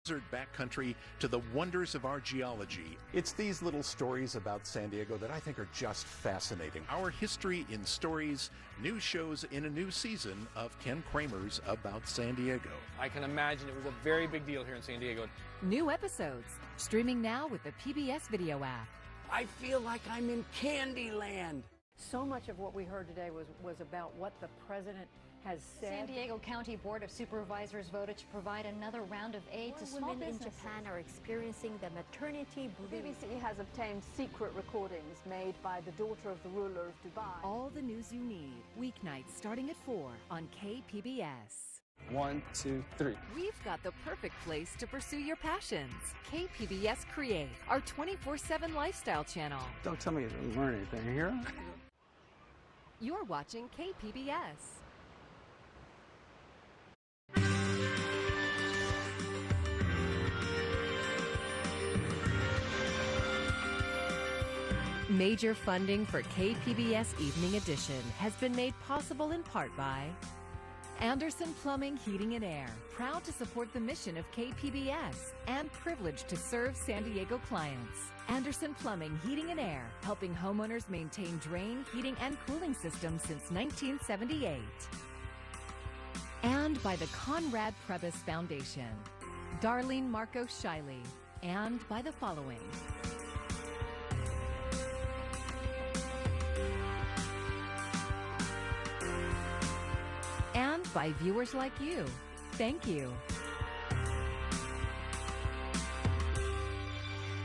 desert backcountry to the wonders of our geology. It's these little stories about San Diego that I think are just fascinating. Our history in stories, new shows in a new season of Ken Kramer's About San Diego. I can imagine it was a very big deal here in San Diego. New episodes, streaming now with the PBS video app. I feel like I'm in Candyland. So much of what we heard today was about what the president has said. San Diego County Board of Supervisors voted to provide another round of aid to small women businesses. in Japan are experiencing the maternity blues. BBC has obtained secret recordings made by the daughter of the ruler of Dubai. All the news you need, weeknights starting at 4 on KPBS. 1, 2, 3. We've got the perfect place to pursue your passions. KPBS Create, our 24/7 lifestyle channel. Don't tell me you didn't learn anything here. You're watching KPBS. Major funding for KPBS Evening Edition has been made possible in part by Anderson Plumbing, Heating and Air, proud to support the mission of KPBS and privileged to serve San Diego clients. Anderson Plumbing, Heating and Air, helping homeowners maintain drain, heating, and cooling systems since 1978. And by the Conrad Prebys Foundation, Darlene Marco Shiley, and by the following. And by viewers like you. Thank you.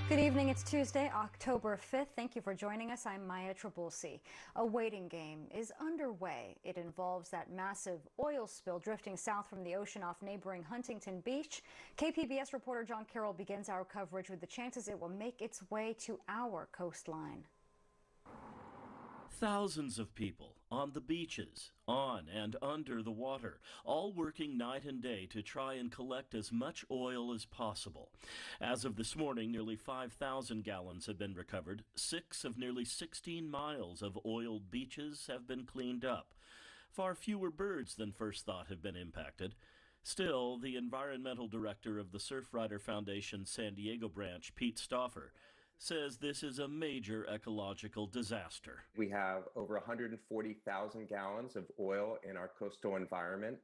Good evening. It's Tuesday, October 5th. Thank you for joining us. I'm Maya Trabulsi. A waiting game is underway. It involves that massive oil spill drifting south from the ocean off neighboring Huntington Beach. KPBS reporter John Carroll begins our coverage with the chances it will make its way to our coastline. Thousands of people on the beaches, on and under the water, all working night and day to try and collect as much oil as possible. As of this morning, nearly 5,000 gallons have been recovered. 6 of nearly 16 miles of oiled beaches have been cleaned up. Far fewer birds than first thought have been impacted. Still, the environmental director of the Surfrider Foundation San Diego branch, Pete Stauffer, says this is a major ecological disaster. We have over 140,000 gallons of oil in our coastal environment,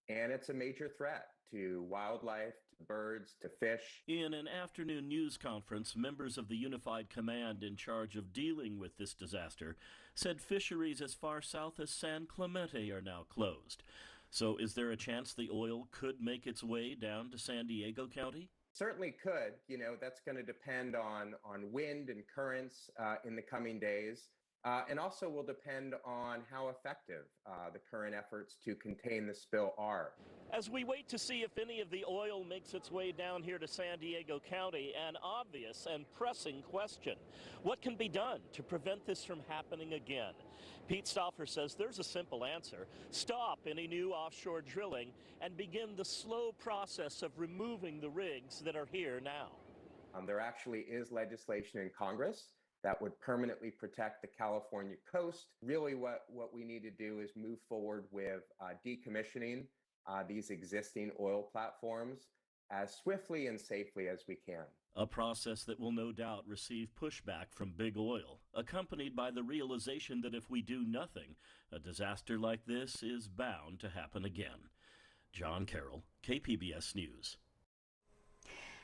and it's a major threat to wildlife, to birds, to fish. In an afternoon news conference, members of the Unified Command in charge of dealing with this disaster said fisheries as far south as San Clemente are now closed. So is there a chance the oil could make its way down to San Diego County? Certainly could. That's going to depend on wind and currents in the coming days, and also will depend on how effective the current efforts to contain the spill are. As we wait to see if any of the oil makes its way down here to San Diego County, an obvious and pressing question. What can be done to prevent this from happening again? Pete Stauffer says there's a simple answer. Stop any new offshore drilling and begin the slow process of removing the rigs that are here now. There actually is legislation in Congress that would permanently protect the California coast. Really what we need to do is move forward with decommissioning these existing oil platforms as swiftly and safely as we can. A process that will no doubt receive pushback from big oil, accompanied by the realization that if we do nothing, a disaster like this is bound to happen again. John Carroll, KPBS News.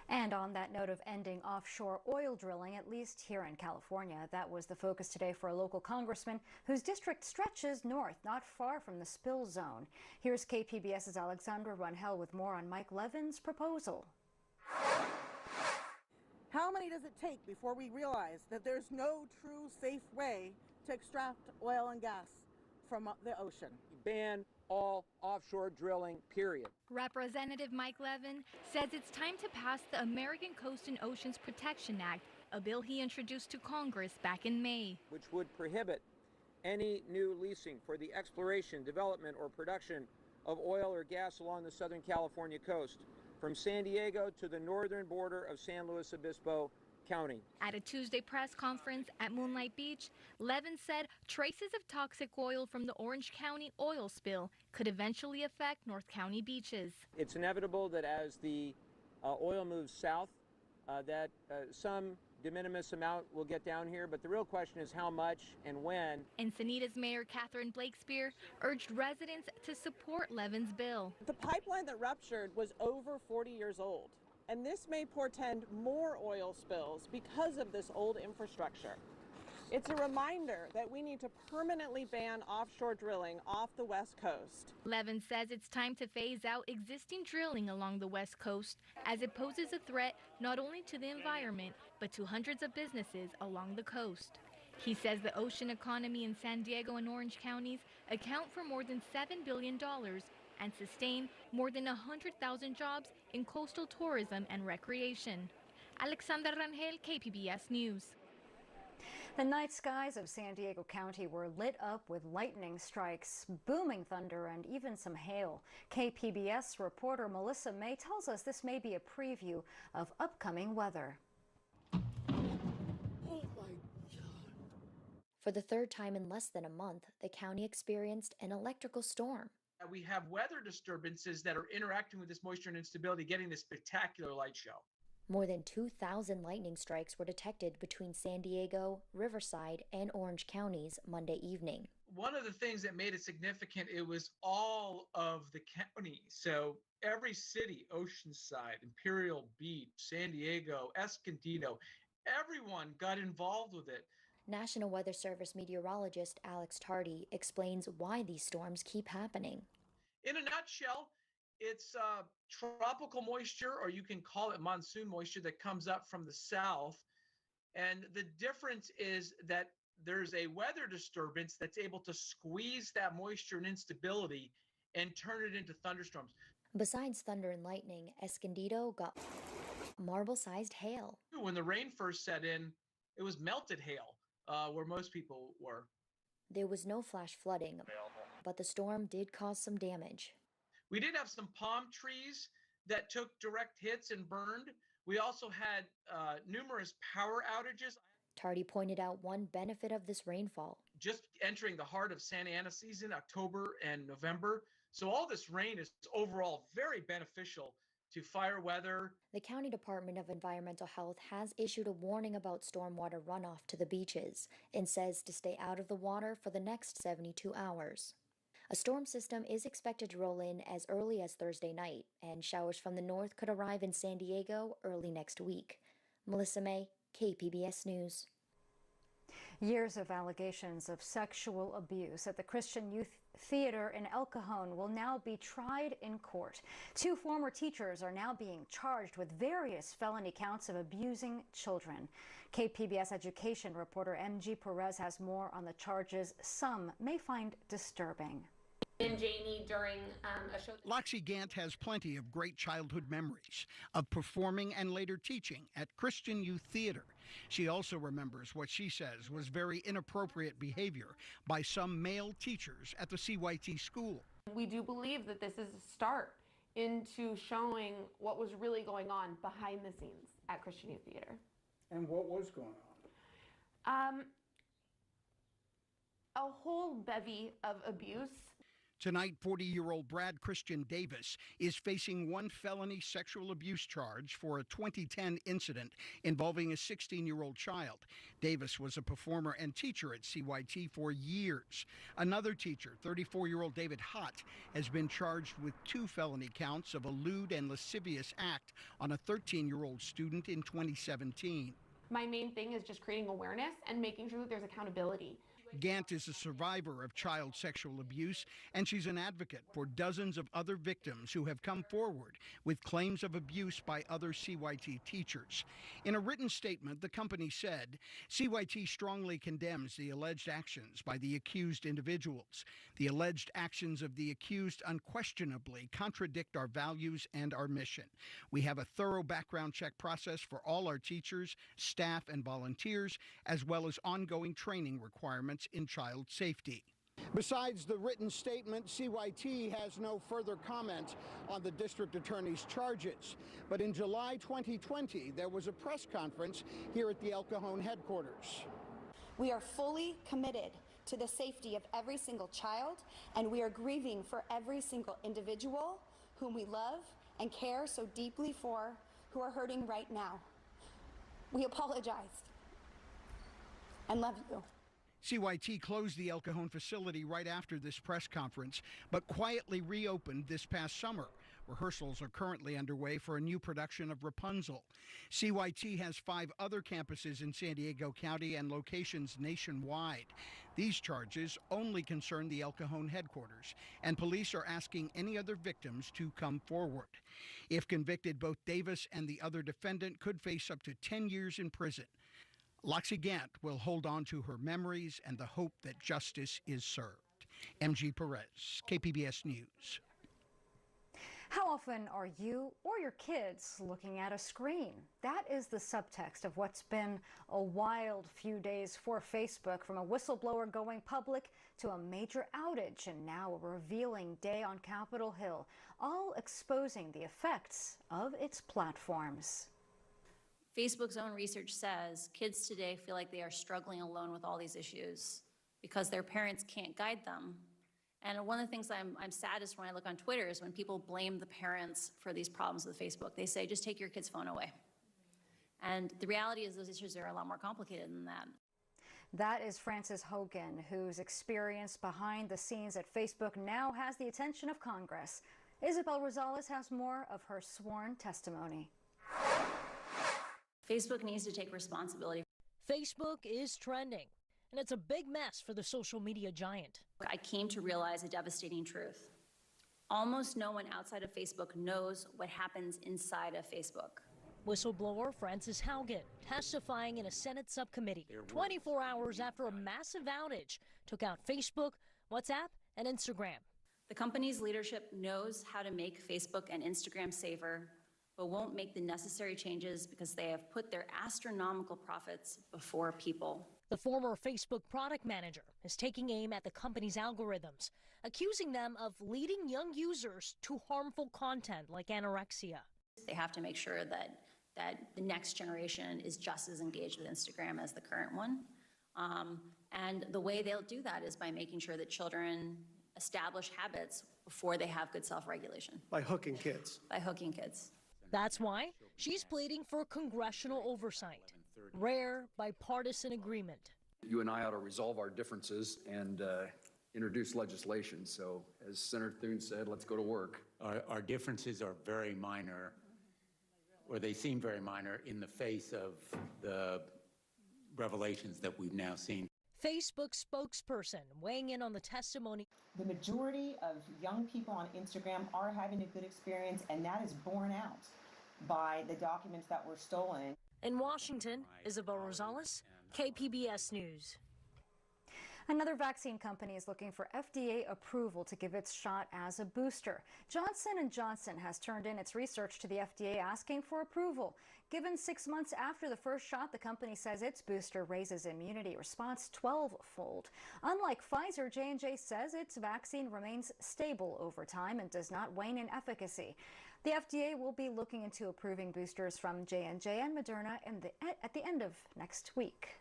And on that note of ending offshore oil drilling, at least here in California, that was the focus today for a local congressman whose district stretches north, not far from the spill zone. Here's KPBS's Alexandra Rangel with more on Mike Levin's proposal. How many does it take before we realize that there's no true safe way to extract oil and gas from the ocean? Ban all offshore drilling, period. Representative Mike Levin says it's time to pass the American Coast and Oceans Protection Act, a bill he introduced to Congress back in May, which would prohibit any new leasing for the exploration, development, or production of oil or gas along the Southern California coast, from San Diego to the northern border of San Luis Obispo County. At a Tuesday press conference at Moonlight Beach, Levin said traces of toxic oil from the Orange County oil spill could eventually affect North County beaches. It's inevitable that as the oil moves south, that some de minimis amount will get down here, but the real question is how much and when. Encinitas Mayor Catherine Blakespear urged residents to support Levin's bill. The pipeline that ruptured was over 40 years old, and this may portend more oil spills because of this old infrastructure. It's a reminder that we need to permanently ban offshore drilling off the West Coast. Levin says it's time to phase out existing drilling along the West Coast as it poses a threat not only to the environment, but to hundreds of businesses along the coast. He says the ocean economy in San Diego and Orange counties account for more than $7 billion and sustain more than 100,000 jobs in coastal tourism and recreation. Alexandra Rangel, KPBS News. The night skies of San Diego County were lit up with lightning strikes, booming thunder, and even some hail. KPBS reporter Melissa May tells us this may be a preview of upcoming weather. Oh my God. For the third time in less than a month, the county experienced an electrical storm. We have weather disturbances that are interacting with this moisture and instability, getting this spectacular light show. More than 2,000 lightning strikes were detected between San Diego, Riverside, and Orange counties Monday evening. One of the things that made it significant, it was all of the county. So every city, Oceanside, Imperial Beach, San Diego, Escondido, everyone got involved with it. National Weather Service meteorologist Alex Tardy explains why these storms keep happening. In a nutshell, it's tropical moisture, or you can call it monsoon moisture, that comes up from the south. And the difference is that there's a weather disturbance that's able to squeeze that moisture and instability and turn it into thunderstorms. Besides thunder and lightning, Escondido got marble-sized hail. When the rain first set in, it was melted hail where most people were. There was no flash flooding, but the storm did cause some damage. We did have some palm trees that took direct hits and burned. We also had numerous power outages. Tardy pointed out one benefit of this rainfall. Just entering the heart of Santa Ana season, October and November. So all this rain is overall very beneficial to fire weather. The County Department of Environmental Health has issued a warning about stormwater runoff to the beaches and says to stay out of the water for the next 72 hours. A storm system is expected to roll in as early as Thursday night, and showers from the north could arrive in San Diego early next week. Melissa May, KPBS News. Years of allegations of sexual abuse at the Christian Youth Theater in El Cajon will now be tried in court. 2 former teachers are now being charged with various felony counts of abusing children. KPBS education reporter MG Perez has more on the charges some may find disturbing. And Janie during a show. Loxie Gant has plenty of great childhood memories of performing and later teaching at Christian Youth Theater. She also remembers what she says was very inappropriate behavior by some male teachers at the CYT school. We do believe that this is a start into showing what was really going on behind the scenes at Christian Youth Theater. And what was going on? A whole bevy of abuse. Tonight, 40-year-old Brad Christian Davis is facing 1 felony sexual abuse charge for a 2010 incident involving a 16-year-old child. Davis was a performer and teacher at CYT for years. Another teacher, 34-year-old David Hott, has been charged with 2 felony counts of a lewd and lascivious act on a 13-year-old student in 2017. My main thing is just creating awareness and making sure that there's accountability. Gant is a survivor of child sexual abuse, and she's an advocate for dozens of other victims who have come forward with claims of abuse by other CYT teachers. In a written statement, the company said, CYT strongly condemns the alleged actions by the accused individuals. The alleged actions of the accused unquestionably contradict our values and our mission. We have a thorough background check process for all our teachers, staff, and volunteers, as well as ongoing training requirements in child safety. Besides the written statement, CYT has no further comment on the district attorney's charges. But in July 2020, there was a press conference here at the El Cajon headquarters. We are fully committed to the safety of every single child, and we are grieving for every single individual whom we love and care so deeply for who are hurting right now. We apologize and love you. CYT closed the El Cajon facility right after this press conference, but quietly reopened this past summer. Rehearsals are currently underway for a new production of Rapunzel. CYT has 5 other campuses in San Diego County and locations nationwide. These charges only concern the El Cajon headquarters, and police are asking any other victims to come forward. If convicted, both Davis and the other defendant could face up to 10 years in prison. Loxy Gant will hold on to her memories and the hope that justice is served. MG Perez, KPBS News. How often are you or your kids looking at a screen? That is the subtext of what's been a wild few days for Facebook, from a whistleblower going public to a major outage and now a revealing day on Capitol Hill, all exposing the effects of its platforms. Facebook's own research says kids today feel like they are struggling alone with all these issues because their parents can't guide them. And one of the things I'm saddest when I look on Twitter is when people blame the parents for these problems with Facebook. They say, just take your kid's phone away. And the reality is those issues are a lot more complicated than that. That is Frances Hogan, whose experience behind the scenes at Facebook now has the attention of Congress. Isabel Rosales has more of her sworn testimony. Facebook needs to take responsibility. Facebook is trending, and it's a big mess for the social media giant. I came to realize a devastating truth. Almost no one outside of Facebook knows what happens inside of Facebook. Whistleblower Frances Haugen testifying in a Senate subcommittee 24 hours after a massive outage took out Facebook, WhatsApp, and Instagram. The company's leadership knows how to make Facebook and Instagram safer, but won't make the necessary changes because they have put their astronomical profits before people. The former Facebook product manager is taking aim at the company's algorithms, accusing them of leading young users to harmful content like anorexia. They have to make sure that the next generation is just as engaged with Instagram as the current one. And the way they'll do that is by making sure that children establish habits before they have good self-regulation. By hooking kids. By hooking kids. That's why she's pleading for congressional oversight, rare bipartisan agreement. You and I ought to resolve our differences and introduce legislation. So as Senator Thune said, let's go to work. Our differences are very minor, or they seem very minor in the face of the revelations that we've now seen. Facebook spokesperson weighing in on the testimony. The majority of young people on Instagram are having a good experience, and that is borne out by the documents that were stolen. In Washington, Isabel Rosales, KPBS News. Another vaccine company is looking for FDA approval to give its shot as a booster. Johnson & Johnson has turned in its research to the FDA asking for approval. Given 6 months after the first shot, the company says its booster raises immunity response 12-fold. Unlike Pfizer, J&J says its vaccine remains stable over time and does not wane in efficacy. The FDA will be looking into approving boosters from J&J and Moderna at the end of next week.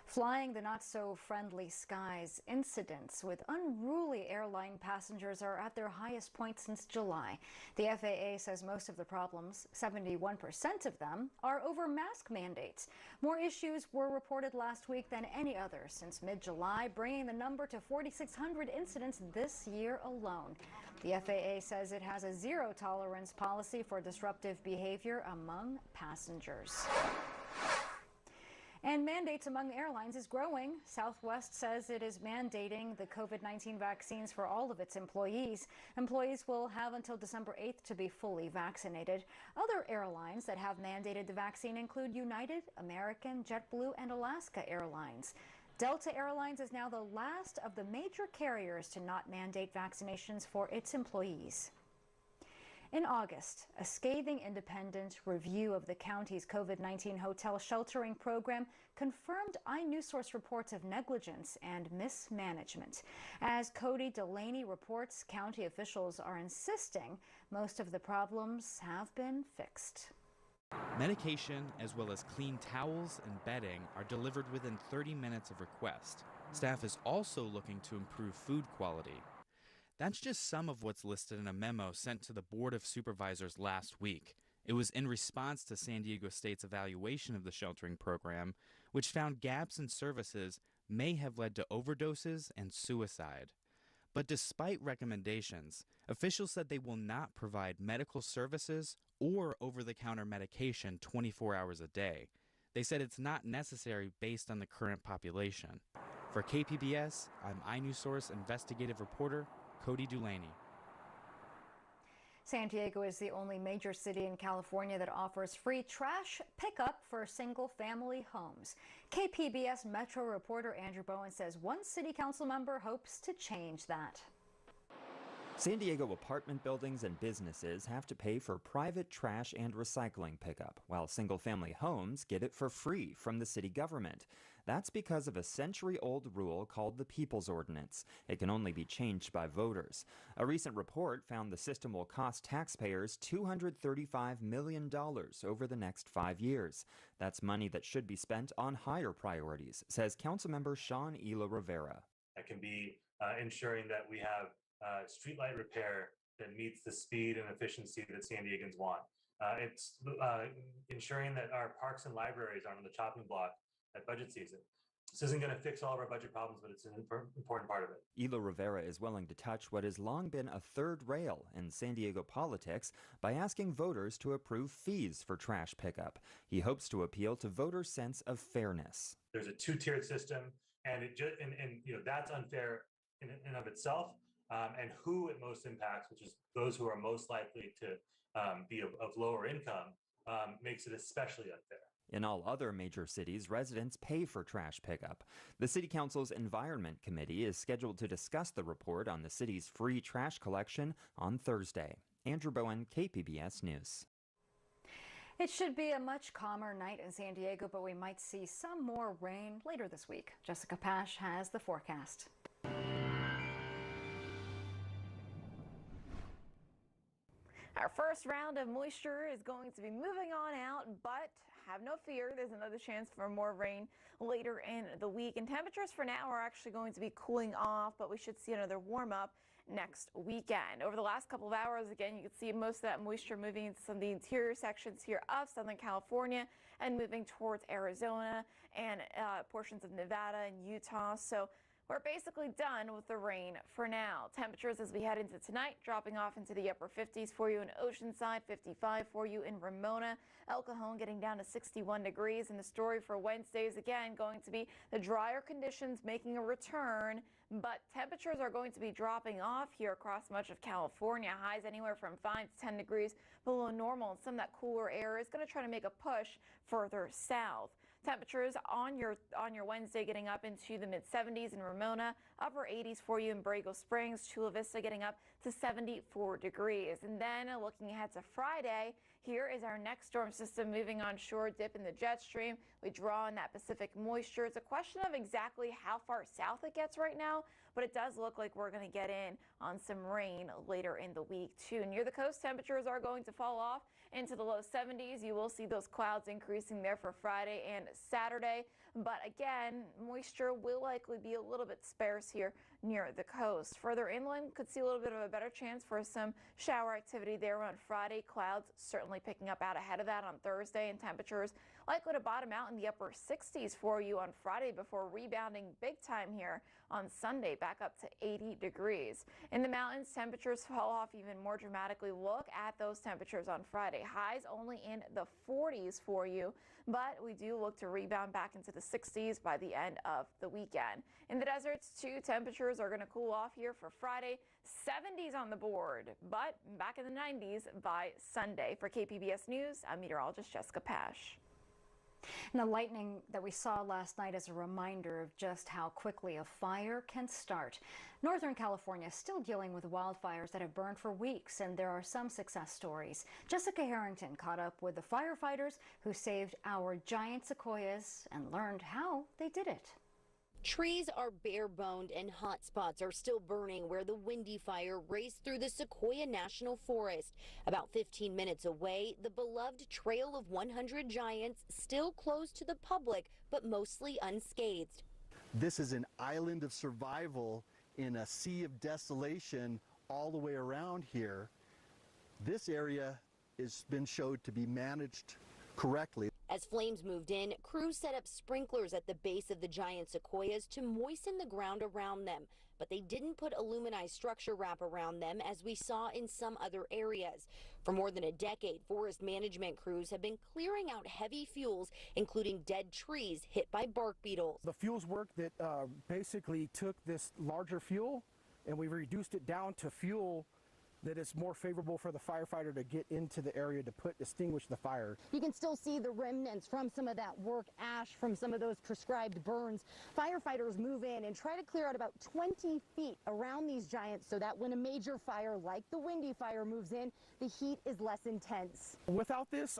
Flying the not-so-friendly skies, incidents with unruly airline passengers are at their highest point since July. The FAA says most of the problems, 71% of them, are over mask mandates. More issues were reported last week than any other since mid-July, bringing the number to 4,600 incidents this year alone. The FAA says it has a zero-tolerance policy for disruptive behavior among passengers. And mandates among airlines is growing. Southwest says it is mandating the COVID-19 vaccines for all of its employees. Employees will have until December 8th to be fully vaccinated. Other airlines that have mandated the vaccine include United, American, JetBlue, and Alaska Airlines. Delta Airlines is now the last of the major carriers to not mandate vaccinations for its employees. In August, a scathing independent review of the county's COVID-19 hotel sheltering program confirmed iNewsSource reports of negligence and mismanagement. As Cody Delaney reports, county officials are insisting most of the problems have been fixed. Medication, as well as clean towels and bedding, are delivered within 30 minutes of request. Staff is also looking to improve food quality. That's just some of what's listed in a memo sent to the Board of Supervisors last week. It was in response to San Diego State's evaluation of the sheltering program, which found gaps in services may have led to overdoses and suicide. But despite recommendations, officials said they will not provide medical services or over-the-counter medication 24 hours a day. They said it's not necessary based on the current population. For KPBS, I'm iNewsSource investigative reporter Cody Dulaney. San Diego is the only major city in California that offers free trash pickup for single-family homes. KPBS Metro reporter Andrew Bowen says one city council member hopes to change that. San Diego apartment buildings and businesses have to pay for private trash and recycling pickup, while single-family homes get it for free from the city government. That's because of a century-old rule called the People's Ordinance. It can only be changed by voters. A recent report found the system will cost taxpayers $235 million over the next 5 years. That's money that should be spent on higher priorities, says Councilmember Sean Ela Rivera. That can be ensuring that we have streetlight repair that meets the speed and efficiency that San Diegans want. It's ensuring that our parks and libraries aren't on the chopping block at budget season. This isn't going to fix all of our budget problems, but it's an important part of it. Ela Rivera is willing to touch what has long been a third rail in San Diego politics by asking voters to approve fees for trash pickup. He hopes to appeal to voters' sense of fairness. There's a two-tiered system, and that's unfair in and of itself. And who it most impacts, which is those who are most likely to be of lower income, makes it especially unfair. In all other major cities, residents pay for trash pickup. The City Council's Environment Committee is scheduled to discuss the report on the city's free trash collection on Thursday. Andrew Bowen, KPBS News. It should be a much calmer night in San Diego, but we might see some more rain later this week. Jessica Pash has the forecast. Our first round of moisture is going to be moving on out, but have no fear, there's another chance for more rain later in the week. And temperatures for now are actually going to be cooling off, but we should see another warm up next weekend. Over the last couple of hours, again, you can see most of that moisture moving into some of the interior sections here of Southern California and moving towards Arizona and portions of Nevada and Utah. So we're basically done with the rain for now. Temperatures as we head into tonight dropping off into the upper 50s for you in Oceanside, 55 for you in Ramona, El Cajon getting down to 61 degrees. And the story for Wednesday is again going to be the drier conditions making a return, but temperatures are going to be dropping off here across much of California. Highs anywhere from 5 to 10 degrees below normal, and some of that cooler air is going to try to make a push further south. Temperatures on your Wednesday getting up into the mid-70s in Ramona, upper 80s for you in Borrego Springs, Chula Vista getting up to 74 degrees. And then looking ahead to Friday, here is our next storm system moving on shore, dip in the jet stream. We draw in that Pacific moisture. It's a question of exactly how far south it gets right now, but it does look like we're going to get in on some rain later in the week too. Near the coast, temperatures are going to fall off into the low 70s. You will see those clouds increasing there for Friday and Saturday. But again, moisture will likely be a little bit sparse here near the coast. Further inland, could see a little bit of a better chance for some shower activity there on Friday. Clouds certainly picking up out ahead of that on Thursday, and temperatures likely to bottom out in the upper 60s for you on Friday before rebounding big time here on Sunday, back up to 80 degrees. In the mountains, temperatures fall off even more dramatically. Look at those temperatures on Friday. Highs only in the 40s for you, but we do look to rebound back into the 60s by the end of the weekend. In the deserts, too, temperatures are going to cool off here for Friday. 70s on the board, but back in the 90s by Sunday. For KPBS News, I'm meteorologist Jessica Pash. And the lightning that we saw last night is a reminder of just how quickly a fire can start. Northern California is still dealing with wildfires that have burned for weeks, and there are some success stories. Jessica Harrington caught up with the firefighters who saved our giant sequoias and learned how they did it. Trees are bare-boned and hot spots are still burning where the Windy Fire raced through the Sequoia National Forest. About 15 minutes away, the beloved Trail of 100 Giants still closed to the public, but mostly unscathed. This is an island of survival in a sea of desolation all the way around here. This area has been showed to be managed correctly. As flames moved in, crews set up sprinklers at the base of the giant sequoias to moisten the ground around them. But they didn't put aluminized structure wrap around them as we saw in some other areas. For more than a decade, forest management crews have been clearing out heavy fuels, including dead trees hit by bark beetles. The fuels work that basically took this larger fuel and we reduced it down to fuel that is more favorable for the firefighter to get into the area to extinguish the fire. You can still see the remnants from some of that work, ash from some of those prescribed burns. Firefighters move in and try to clear out about 20 feet around these giants so that when a major fire like the Windy Fire moves in, the heat is less intense. Without this,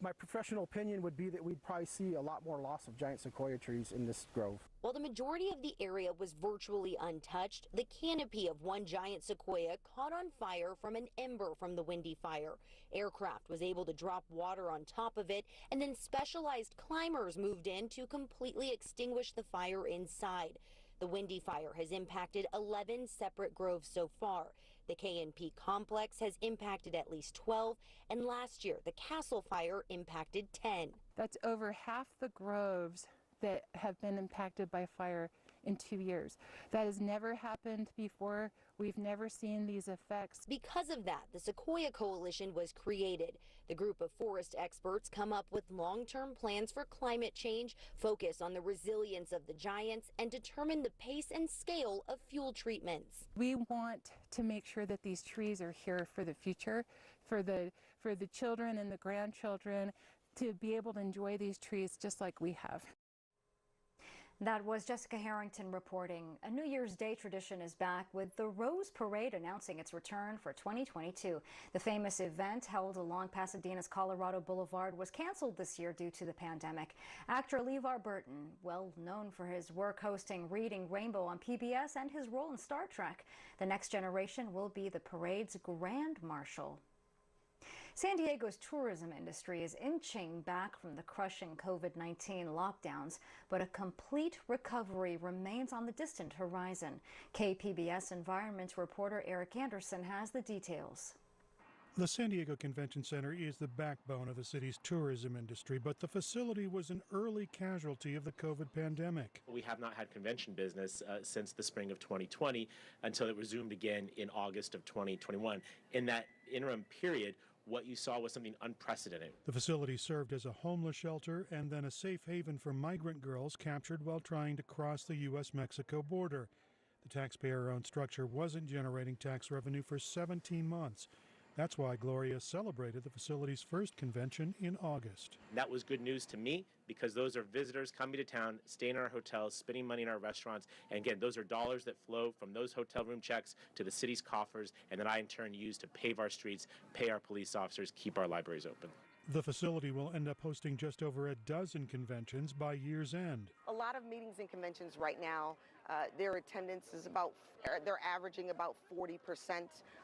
my professional opinion would be that we'd probably see a lot more loss of giant sequoia trees in this grove. While the majority of the area was virtually untouched, the canopy of one giant sequoia caught on fire from an ember from the Windy Fire. Aircraft was able to drop water on top of it, and then specialized climbers moved in to completely extinguish the fire inside. The Windy Fire has impacted 11 separate groves so far. The K&P complex has impacted at least 12, and last year the Castle Fire impacted 10. That's over half the groves that have been impacted by fire in 2 years. That has never happened before. We've never seen these effects. Because of that, the Sequoia Coalition was created. The group of forest experts come up with long-term plans for climate change, focus on the resilience of the giants, and determine the pace and scale of fuel treatments. We want to make sure that these trees are here for the future, for the children and the grandchildren to be able to enjoy these trees just like we have. That was Jessica Harrington reporting. A New Year's Day tradition is back with the Rose Parade announcing its return for 2022. The famous event held along Pasadena's Colorado Boulevard was canceled this year due to the pandemic. Actor LeVar Burton, well known for his work hosting Reading Rainbow on PBS and his role in Star Trek, the next generation will be the parade's Grand Marshal. San Diego's tourism industry is inching back from the crushing COVID-19 lockdowns, but a complete recovery remains on the distant horizon. KPBS environment reporter Eric Anderson has the details. The San Diego Convention Center is the backbone of the city's tourism industry, but the facility was an early casualty of the COVID pandemic. We have not had convention business since the spring of 2020 until it resumed again in August of 2021. In that interim period, what you saw was something unprecedented. The facility served as a homeless shelter and then a safe haven for migrant girls captured while trying to cross the U.S.-Mexico border. The taxpayer-owned structure wasn't generating tax revenue for 17 months. That's why Gloria celebrated the facility's first convention in August. That was good news to me because those are visitors coming to town, staying in our hotels, spending money in our restaurants. And again, those are dollars that flow from those hotel room checks to the city's coffers and that I in turn use to pave our streets, pay our police officers, keep our libraries open. The facility will end up hosting just over a dozen conventions by year's end. A lot of meetings and conventions right now, their attendance is they're averaging about 40%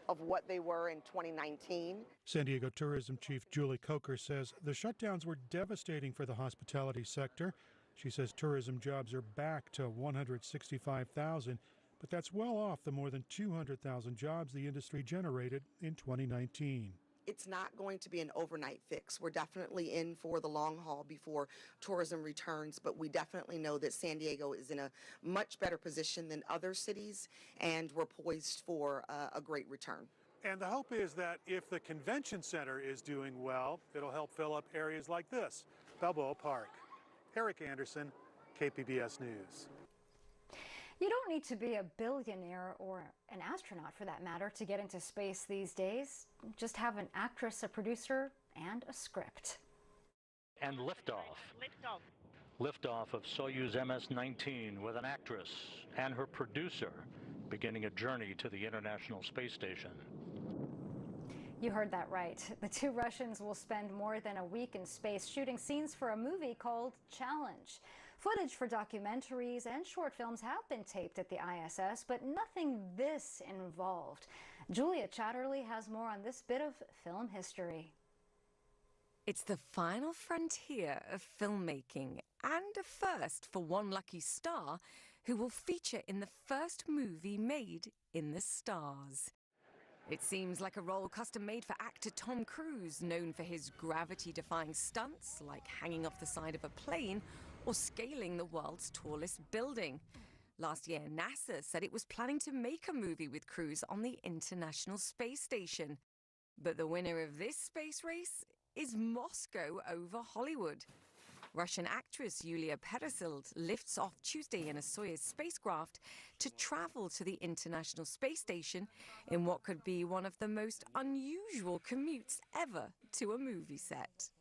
of what they were in 2019. San Diego Tourism Chief Julie Coker says the shutdowns were devastating for the hospitality sector. She says tourism jobs are back to 165,000, but that's well off the more than 200,000 jobs the industry generated in 2019. It's not going to be an overnight fix. We're definitely in for the long haul before tourism returns, but we definitely know that San Diego is in a much better position than other cities, and we're poised for a great return. And the hope is that if the convention center is doing well, it'll help fill up areas like this, Balboa Park. Eric Anderson, KPBS News. You don't need to be a billionaire or an astronaut, for that matter, to get into space these days. Just have an actress, a producer, and a script. And liftoff. Liftoff of Soyuz MS-19 with an actress and her producer beginning a journey to the International Space Station. You heard that right. The two Russians will spend more than a week in space shooting scenes for a movie called Challenge. Footage for documentaries and short films have been taped at the ISS, but nothing this involved. Julia Chatterley has more on this bit of film history. It's the final frontier of filmmaking and a first for one lucky star who will feature in the first movie made in the stars. It seems like a role custom-made for actor Tom Cruise, known for his gravity-defying stunts, like hanging off the side of a plane or scaling the world's tallest building. Last year, NASA said it was planning to make a movie with Cruise on the International Space Station. But the winner of this space race is Moscow over Hollywood. Russian actress Yulia Peresild lifts off Tuesday in a Soyuz spacecraft to travel to the International Space Station in what could be one of the most unusual commutes ever to a movie set.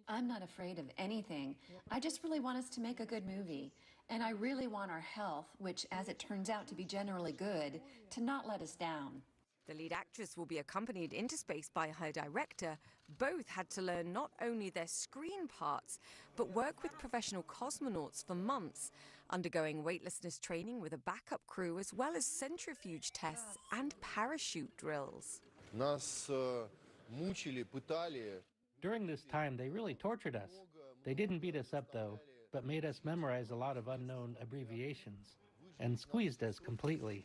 I'm not afraid of anything. I just really want us to make a good movie. And I really want our health, which, as it turns out to be generally good, to not let us down. The lead actress will be accompanied into space by her director. Both had to learn not only their screen parts, but work with professional cosmonauts for months, undergoing weightlessness training with a backup crew, as well as centrifuge tests and parachute drills. During this time, they really tortured us. They didn't beat us up, though, but made us memorize a lot of unknown abbreviations and squeezed us completely.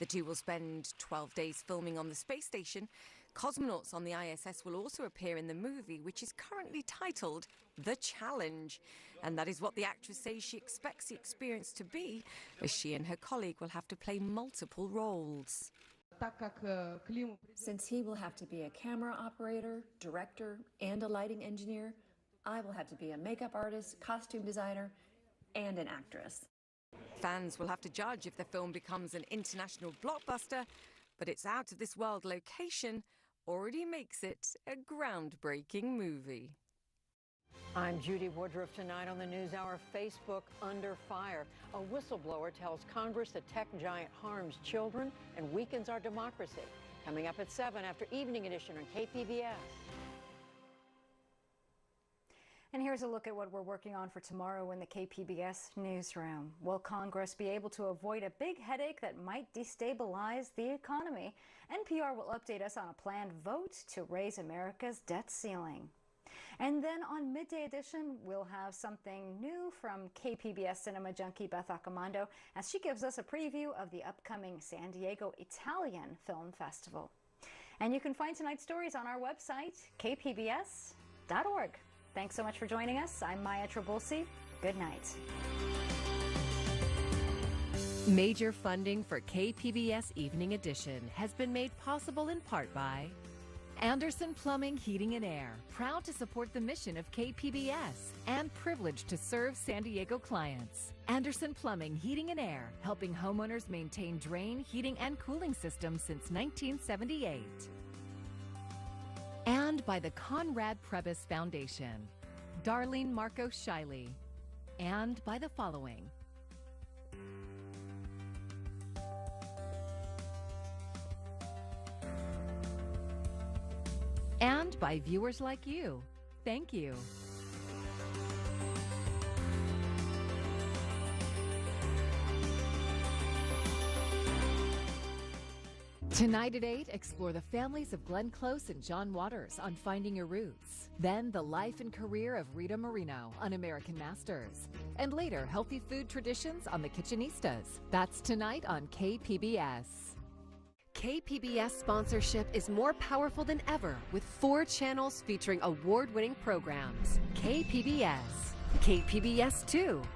The two will spend 12 days filming on the space station. Cosmonauts on the ISS will also appear in the movie, which is currently titled The Challenge. And that is what the actress says she expects the experience to be, as she and her colleague will have to play multiple roles. Since he will have to be a camera operator, director, and a lighting engineer, I will have to be a makeup artist, costume designer, and an actress. Fans will have to judge if the film becomes an international blockbuster, but its out-of-this-world location already makes it a groundbreaking movie. I'm Judy Woodruff. Tonight on the NewsHour, Facebook under fire. A whistleblower tells Congress the tech giant harms children and weakens our democracy. Coming up at 7 after Evening Edition on KPBS. And here's a look at what we're working on for tomorrow in the KPBS newsroom. Will Congress be able to avoid a big headache that might destabilize the economy? NPR will update us on a planned vote to raise America's debt ceiling. And then on Midday Edition, we'll have something new from KPBS cinema junkie Beth Accomando as she gives us a preview of the upcoming San Diego Italian Film Festival. And you can find tonight's stories on our website, kpbs.org. Thanks so much for joining us. I'm Maya Trabulsi. Good night. Major funding for KPBS Evening Edition has been made possible in part by Anderson Plumbing, Heating and Air, proud to support the mission of KPBS and privileged to serve San Diego clients. Anderson Plumbing, Heating and Air, helping homeowners maintain drain, heating, and cooling systems since 1978. And by the Conrad Prebys Foundation, Darlene Marco Shiley, and by the following. And by viewers like you. Thank you. Tonight at 8, explore the families of Glenn Close and John Waters on Finding Your Roots. Then the life and career of Rita Moreno on American Masters. And later, healthy food traditions on The Kitchenistas. That's tonight on KPBS. KPBS sponsorship is more powerful than ever with 4 channels featuring award-winning programs. KPBS. KPBS 2.